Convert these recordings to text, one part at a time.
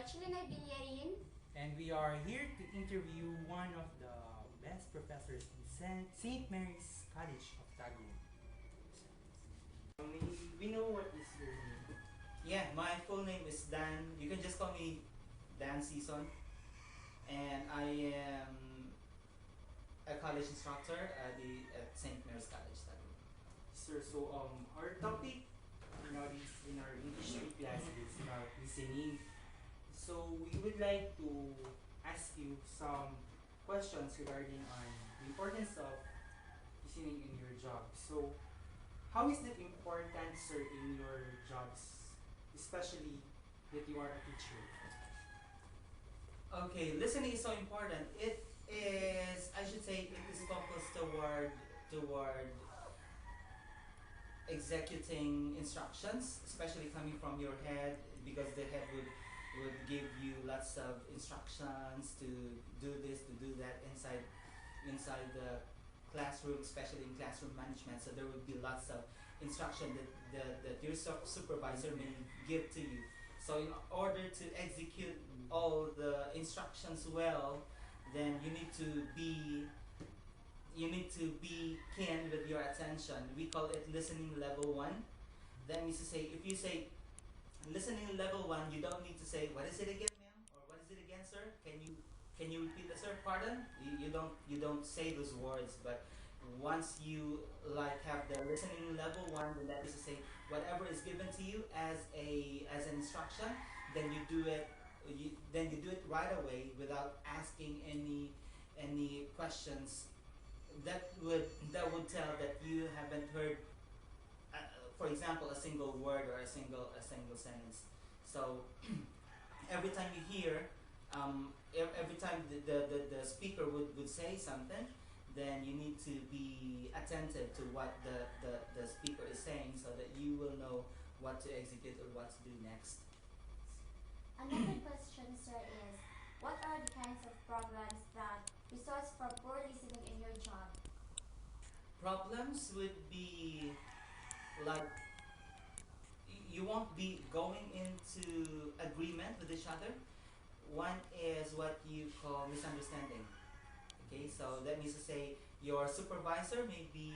And we are here to interview one of the best professors in St. Mary's College of Tagum. We know what is your name. Yeah, my full name is Dan. You can just call me Dan Sison. And I am a college instructor at St. Mary's College. Sir, so our topic in our English class is about listening. So we would like to ask you some questions regarding on the importance of listening in your job. So how is that important, sir, in your jobs, especially that you are a teacher? Okay, listening is so important. It is, I should say, it is focused toward executing instructions, especially coming from your head, because the head would give you lots of instructions to do this, to do that inside the classroom, especially in classroom management. So there would be lots of instruction that your supervisor may give to you. So in order to execute all the instructions well, then you need to be keen with your attention. We call it listening level 1. That means to say, if you say listening level 1, you don't need to say, what is it again, ma'am? Or what is it again, sir? Can you repeat the sir? Pardon? You don't say those words, but once you have the listening level 1, then that is to say, whatever is given to you as an instruction, then you do it right away without asking any questions that would tell that you haven't heard, for example, a single word or a single sentence. So every time you hear, every time the speaker would say something, then you need to be attentive to what the speaker is saying, so that you will know what to execute or what to do next. Another question, sir, is what are the kinds of problems that results from poor listening in your job? Problems would be like you won't be going into agreement with each other. One is what you call misunderstanding. Okay, so that means to say your supervisor may be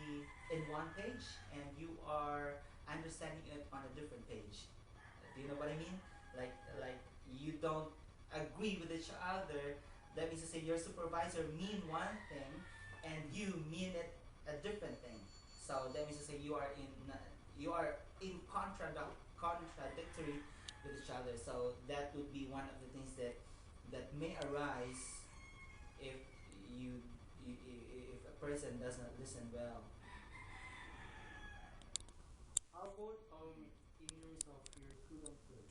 in one page and you are understanding it on a different page. Do you know what I mean? Like you don't agree with each other. That means to say your supervisor mean one thing and you mean it a different thing. So that means to say you are in contradictory with each other. So that would be one of the things that may arise if if a person does not listen well. How about in terms of your studenthood?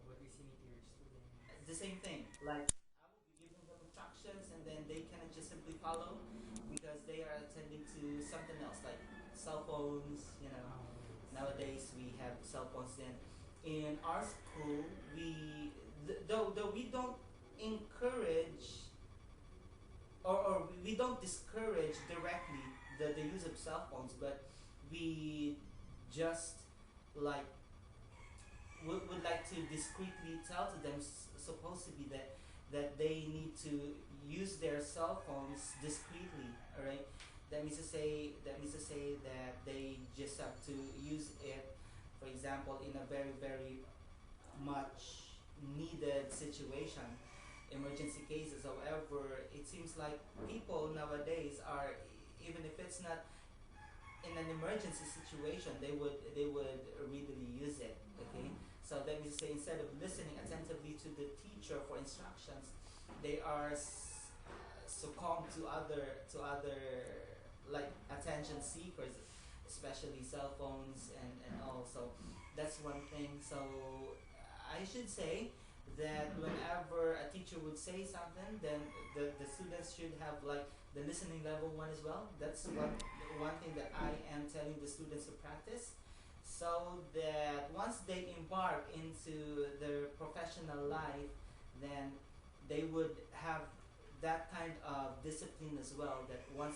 What listening to your students? The same thing. Like I will be giving them instructions and then they cannot just simply follow because they are attending to something else like cell phones. Nowadays we have cell phones. Then in our school though we don't encourage or we don't discourage directly the use of cell phones, but we just like would like to discreetly tell to them, supposed to be that they need to use their cell phones discreetly. All right, that means to say that they just have to use it, for example, in a very very much needed situation, emergency cases. However, it seems like people nowadays are, even if it's not in an emergency situation, they would readily use it. Okay, so that means to say instead of listening attentively to the teacher for instructions, they are succumb to other like attention seekers, especially cell phones and all. So that's one thing. So I should say that whenever a teacher would say something, then the students should have like the listening level 1 as well. That's one thing that I am telling the students to practice, so that once they embark into their professional life, then they would have that kind of discipline as well, that once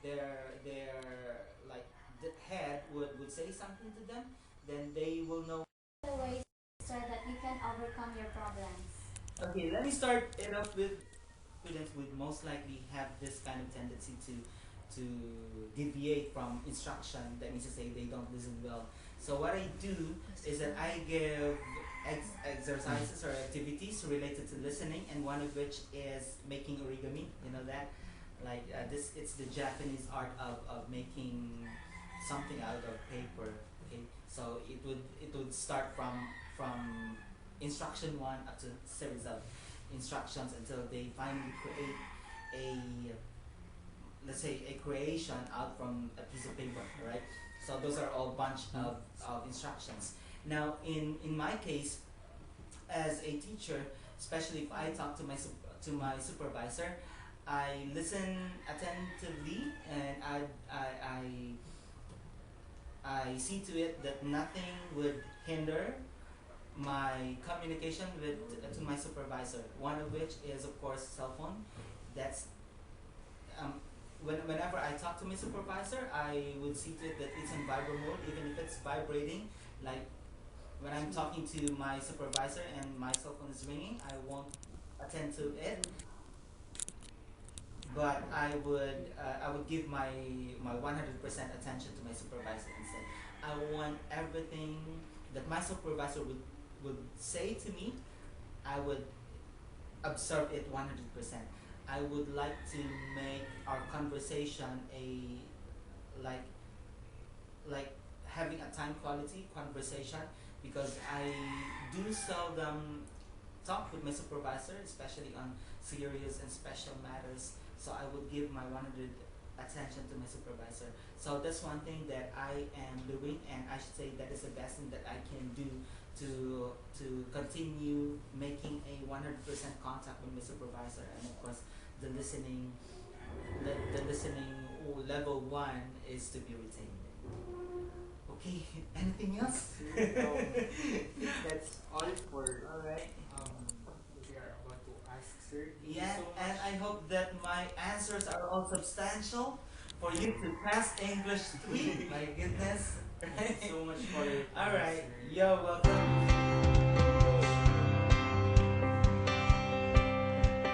their like the head would say something to them, then they will know The ways, sir, that you can overcome your problems? Okay, let me start it off with students would most likely have this kind of tendency to deviate from instruction. That means to say they don't listen well. So what I do is that I give exercises or activities related to listening, and one of which is making origami. You know that, like this. It's the Japanese art of making something out of paper. Okay, so it would start from instruction one up to series of instructions until they finally create a, let's say, a creation out from a piece of paper, right? So those are all bunch of instructions. Now in my case, as a teacher, especially if I talk to my supervisor, I listen attentively, and I see to it that nothing would hinder my communication with to my supervisor. One of which is, of course, cell phone. That's whenever I talk to my supervisor, I would see to it that it's in vibro mode, even if it's vibrating. Like when I'm talking to my supervisor and my cell phone is ringing, I won't attend to it. But I would give my 100% attention to my supervisor and say, I want everything that my supervisor would say to me, I would observe it 100%. I would like to make our conversation like having a time quality conversation, because I do seldom talk with my supervisor, especially on serious and special matters. So I would give my 100 attention to my supervisor. So that's one thing that I am doing, and I should say that is the best thing that I can do to continue making a 100% contact with my supervisor. And of course, the listening level 1 is to be retained. Okay, anything else? That's all for All right. we are about to ask, sir. Thank you Yeah, so and much. I hope that my answers are all substantial for you to pass English 3. My goodness. Thank you so much for your All time, right. sir. You're welcome.